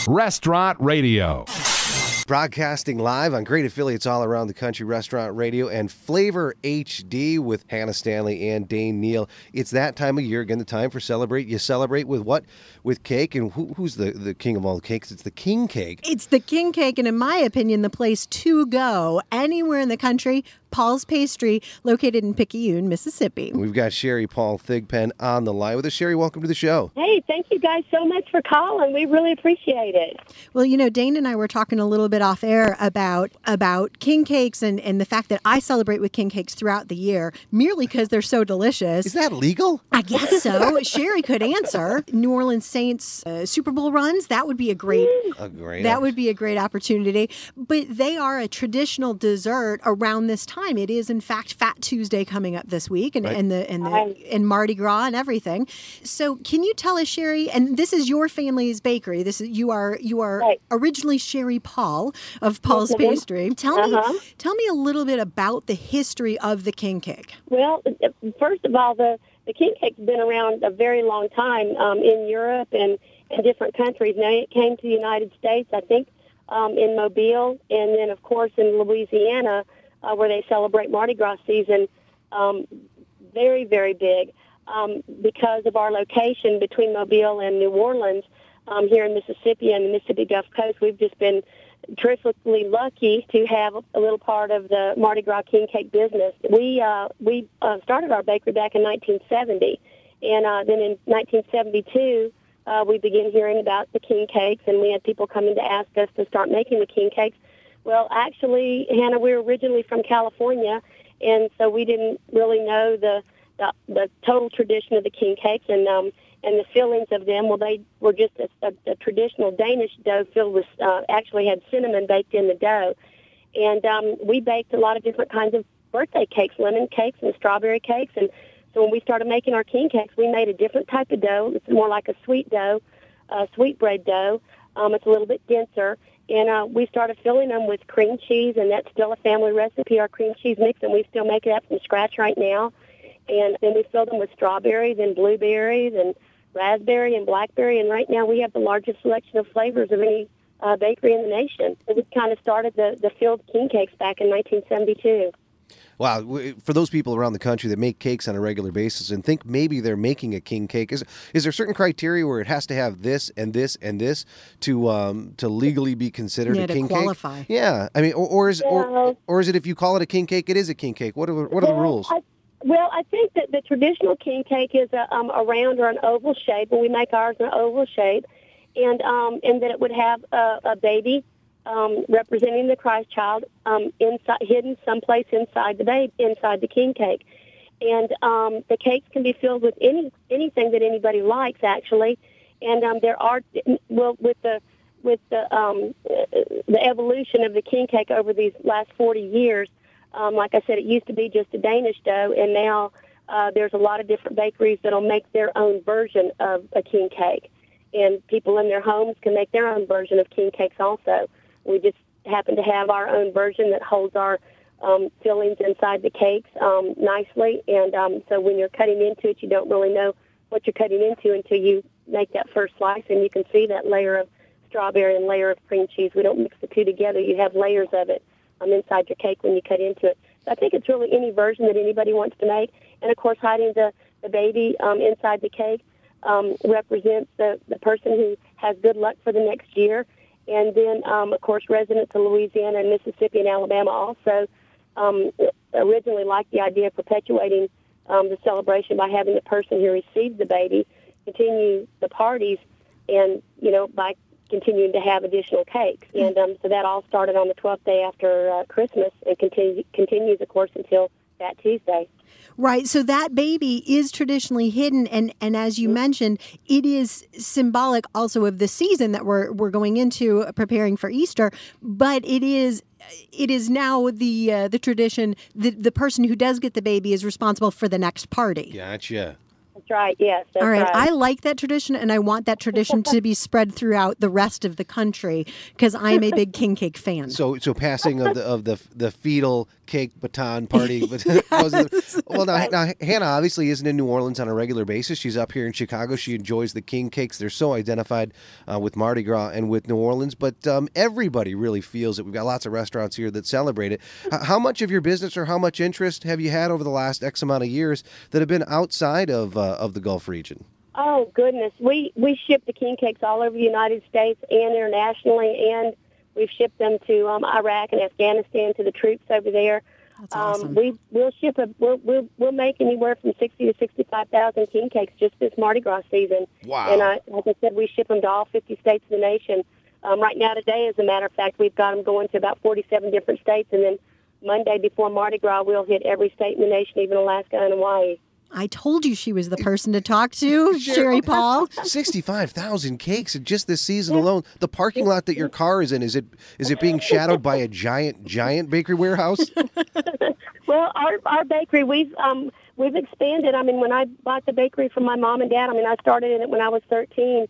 Restaurant Radio. Broadcasting live on great affiliates all around the country, Restaurant Radio and Flavor HD with Hannah Stanley and Dane Neal. It's that time of year, again, the time for Celebrate. You celebrate with what? With cake. And who's the king of all the cakes? It's the king cake. It's the king cake, and in my opinion, the place to go anywhere in the country. Paul's Pastry, located in Picayune, Mississippi. We've got Sherry Paul Thigpen on the line with us. Sherry, welcome to the show. Hey, thank you guys so much for calling. We really appreciate it. Well, you know, Dane and I were talking a little bit off air about king cakes and the fact that I celebrate with king cakes throughout the year merely because they're so delicious. Is that legal? I guess so. Sherry could answer. New Orleans Saints Super Bowl runs, that would be a great opportunity. But they are a traditional dessert around this time. It is, in fact, Fat Tuesday coming up this week, and Mardi Gras and everything. So, can you tell us, Sherry? And this is your family's bakery. You are right. Originally Sherry Paul of Paul's Pastry. Tell me a little bit about the history of the king cake. Well, first of all, the king cake's been around a very long time in Europe and different countries. Now it came to the United States, I think, in Mobile, and then of course in Louisiana. Where they celebrate Mardi Gras season, very, very big because of our location between Mobile and New Orleans here in Mississippi and the Mississippi Gulf Coast. We've just been terrifically lucky to have a little part of the Mardi Gras king cake business. We started our bakery back in 1970, and then in 1972, we began hearing about the king cakes, and we had people coming to ask us to start making the king cakes. Well, actually, Hannah, we were originally from California, and so we didn't really know the total tradition of the king cakes and the fillings of them. Well, they were just a traditional Danish dough filled with actually had cinnamon baked in the dough, and we baked a lot of different kinds of birthday cakes, lemon cakes and strawberry cakes. And so when we started making our king cakes, we made a different type of dough. It's more like a sweet dough, sweetbread dough. It's a little bit denser. And we started filling them with cream cheese, and that's still a family recipe, our cream cheese mix, and we still make that from scratch right now. And then we filled them with strawberries and blueberries and raspberry and blackberry, and right now we have the largest selection of flavors of any bakery in the nation. So we kind of started the filled king cakes back in 1972. Wow. For those people around the country that make cakes on a regular basis and think maybe they're making a king cake, is there certain criteria where it has to have this and this and this to legally be considered a king qualify. Cake? Yeah. I mean, or is it if you call it a king cake, it is a king cake? What are the rules? I think that the traditional king cake is a round or an oval shape, and we make ours an oval shape, and that it would have a baby representing the Christ child inside, hidden someplace inside the king cake, and the cakes can be filled with anything that anybody likes actually, and there are with the evolution of the king cake over these last 40 years. Like I said, it used to be just a Danish dough, and now there's a lot of different bakeries that'll make their own version of a king cake, and people in their homes can make their own version of king cakes also. We just happen to have our own version that holds our fillings inside the cakes nicely, and so when you're cutting into it, you don't really know what you're cutting into until you make that first slice, and you can see that layer of strawberry and layer of cream cheese. We don't mix the two together. You have layers of it inside your cake when you cut into it. So I think it's really any version that anybody wants to make, and of course hiding the baby inside the cake represents the person who has good luck for the next year. And then, of course, residents of Louisiana and Mississippi and Alabama also originally liked the idea of perpetuating the celebration by having the person who receives the baby continue the parties and, by continuing to have additional cakes. And so that all started on the 12th day after Christmas and continues, of course, until Fat Tuesday. Right. So that baby is traditionally hidden. And as you mentioned, it is symbolic also of the season that we're going into preparing for Easter. But it is now the tradition that the person who does get the baby is responsible for the next party. Gotcha. That's right. Yes, that's All right. right. I like that tradition, and I want that tradition to be spread throughout the rest of the country because I'm a big king cake fan. So passing of the fetal cake baton party. Well, now Hannah obviously isn't in New Orleans on a regular basis. She's up here in Chicago. She enjoys the king cakes. They're so identified with Mardi Gras and with New Orleans. But everybody really feels it. We've got lots of restaurants here that celebrate it. How much of your business or how much interest have you had over the last X amount of years that have been outside of the Gulf region? Oh, goodness. We ship the king cakes all over the United States and internationally, and we've shipped them to Iraq and Afghanistan to the troops over there. That's awesome. We'll make anywhere from 60 to 65,000 king cakes just this Mardi Gras season. Wow. And like I said, we ship them to all 50 states of the nation. Right now today, as a matter of fact, we've got them going to about 47 different states, and then Monday before Mardi Gras, we'll hit every state in the nation, even Alaska and Hawaii. I told you she was the person to talk to, Sherry Paul. 65,000 cakes in just this season alone. The parking lot that your car is in, is it being shadowed by a giant bakery warehouse? Well, our bakery, we've expanded. I mean, when I bought the bakery from my mom and dad, I started in it when I was 13.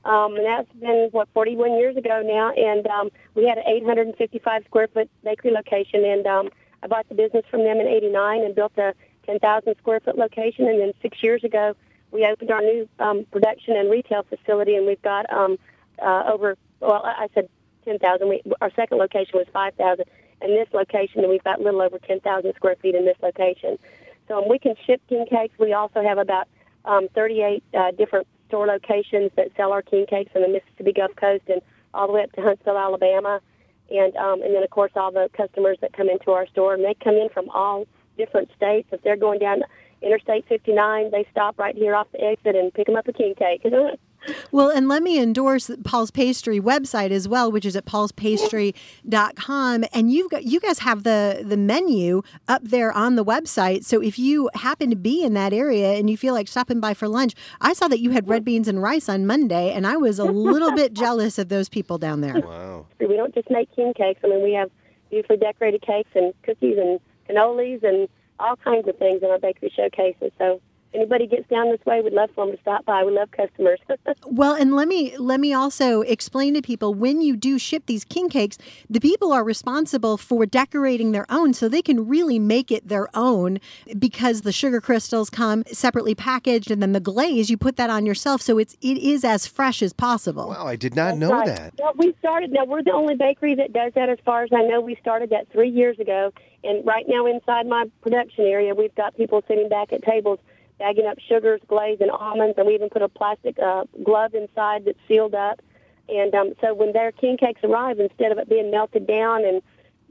And that's been, 41 years ago now. And we had an 855 square foot bakery location. And I bought the business from them in 89 and built a 10,000 square foot location. And then 6 years ago, we opened our new production and retail facility. And we've got I said 10,000. Our second location was 5,000. And this location, and we've got a little over 10,000 square feet in this location. So we can ship king cakes. We also have about 38 different store locations that sell our king cakes in the Mississippi Gulf Coast and all the way up to Huntsville, Alabama. And then, of course, all the customers that come into our store, and they come in from all different states. If they're going down Interstate 59, they stop right here off the exit and pick them up a king cake. Well, and let me endorse Paul's Pastry website as well, which is at paulspastry.com. And you guys have the menu up there on the website. So if you happen to be in that area and you feel like stopping by for lunch, I saw that you had red beans and rice on Monday, and I was a little bit jealous of those people down there. Wow. We don't just make king cakes. We have beautifully decorated cakes and cookies and cannolis and all kinds of things in our bakery showcases. So anybody gets down this way, we'd love for them to stop by. We love customers. Well, and let me also explain to people, when you do ship these king cakes, the people are responsible for decorating their own, so they can really make it their own, because the sugar crystals come separately packaged, and then the glaze, you put that on yourself, so it is as fresh as possible. Wow, I did not know that. Well, we're the only bakery that does that as far as I know. We started that 3 years ago, and right now inside my production area, we've got people sitting back at tables bagging up sugars, glaze, and almonds, and we even put a plastic glove inside that's sealed up. And so when their king cakes arrive, instead of it being melted down and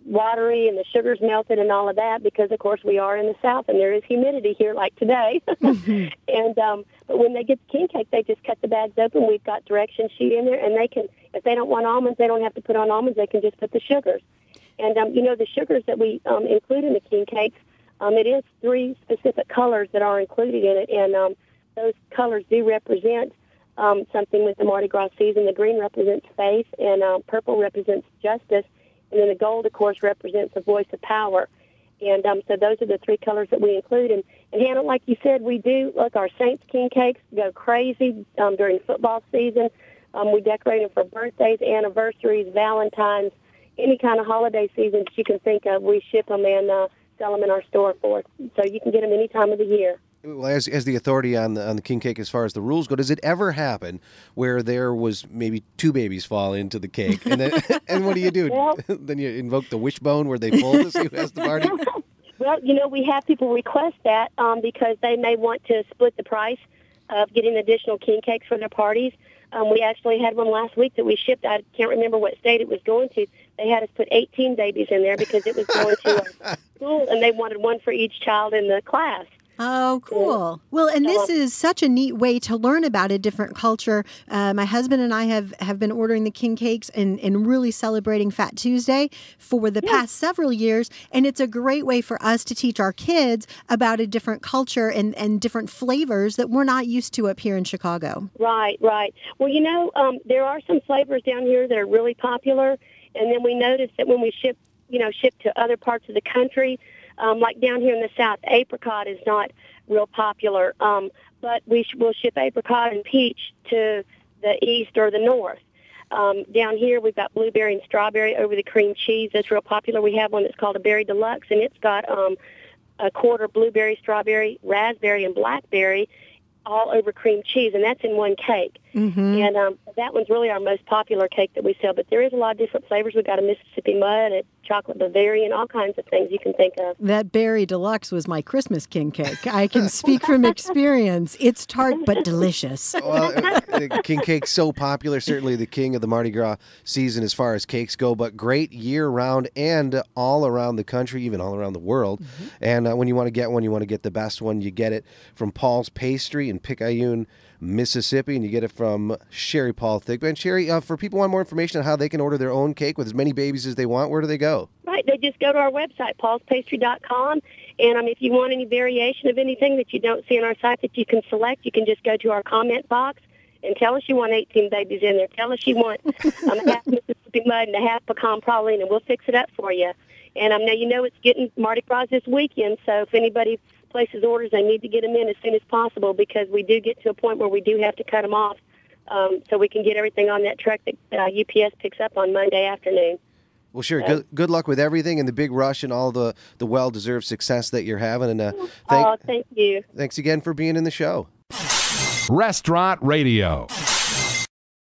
watery and the sugar's melted and all of that, because, of course, we are in the South and there is humidity here like today. And but when they get the king cake, they just cut the bags open. We've got direction sheet in there, and they can, if they don't want almonds, they don't have to put on almonds. They can just put the sugars. And, the sugars that we include in the king cakes, it is 3 specific colors that are included in it, and those colors do represent something with the Mardi Gras season. The green represents faith, and purple represents justice, and then the gold, of course, represents the voice of power. And so those are the 3 colors that we include. And Hannah, like you said, we do, look, our Saints king cakes go crazy during football season. We decorate them for birthdays, anniversaries, Valentine's, any kind of holiday season that you can think of. We ship them and sell them in our store for, so you can get them any time of the year. Well, as the authority on the king cake, as far as the rules go, does it ever happen where there was maybe 2 babies fall into the cake, and then and what do you do? Well, then you invoke the wishbone where they pull to see who has the party? Well, we have people request that because they may want to split the price of getting additional king cakes for their parties. We actually had one last week that we shipped. I can't remember what state it was going to. They had us put 18 babies in there because it was going to a school, and they wanted one for each child in the class. Oh, cool. Well, and this is such a neat way to learn about a different culture. My husband and I have been ordering the king cakes and really celebrating Fat Tuesday for the past several years. And it's a great way for us to teach our kids about a different culture and different flavors that we're not used to up here in Chicago. Right. Well, there are some flavors down here that are really popular. And then we noticed that when we ship to other parts of the country, like down here in the South, apricot is not real popular. But we'll ship apricot and peach to the east or the north. Down here, we've got blueberry and strawberry over the cream cheese. That's real popular. We have one that's called a berry deluxe, and it's got a quarter blueberry, strawberry, raspberry, and blackberry all over cream cheese, and that's in one cake. Mm-hmm. And that one's really our most popular cake that we sell. But there is a lot of different flavors. We've got a Mississippi Mud, a chocolate Bavarian, all kinds of things you can think of. That berry deluxe was my Christmas king cake. I can speak from experience. It's tart but delicious. Well, king cake's so popular, certainly the king of the Mardi Gras season as far as cakes go, but great year-round and all around the country, even all around the world. Mm-hmm. And when you want to get one, you want to get the best one. You get it from Paul's Pastry in Picayune, Mississippi, and you get it from Sherry Paul Thigpen. Sherry, for people who want more information on how they can order their own cake with as many babies as they want, where do they go? Right, they just go to our website, paulspastry.com, and if you want any variation of anything that you don't see on our site that you can select, you can just go to our comment box and tell us you want 18 babies in there. Tell us you want a half Mississippi Mud and a half pecan praline, and we'll fix it up for you. And now you know it's getting Mardi Gras this weekend, so if anybody places orders, they need to get them in as soon as possible, because we do get to a point where we do have to cut them off so we can get everything on that truck that UPS picks up on Monday afternoon. Well, sure. Good luck with everything and the big rush and all the well-deserved success that you're having. And thank you. Thanks again for being in the show. Restaurant Radio.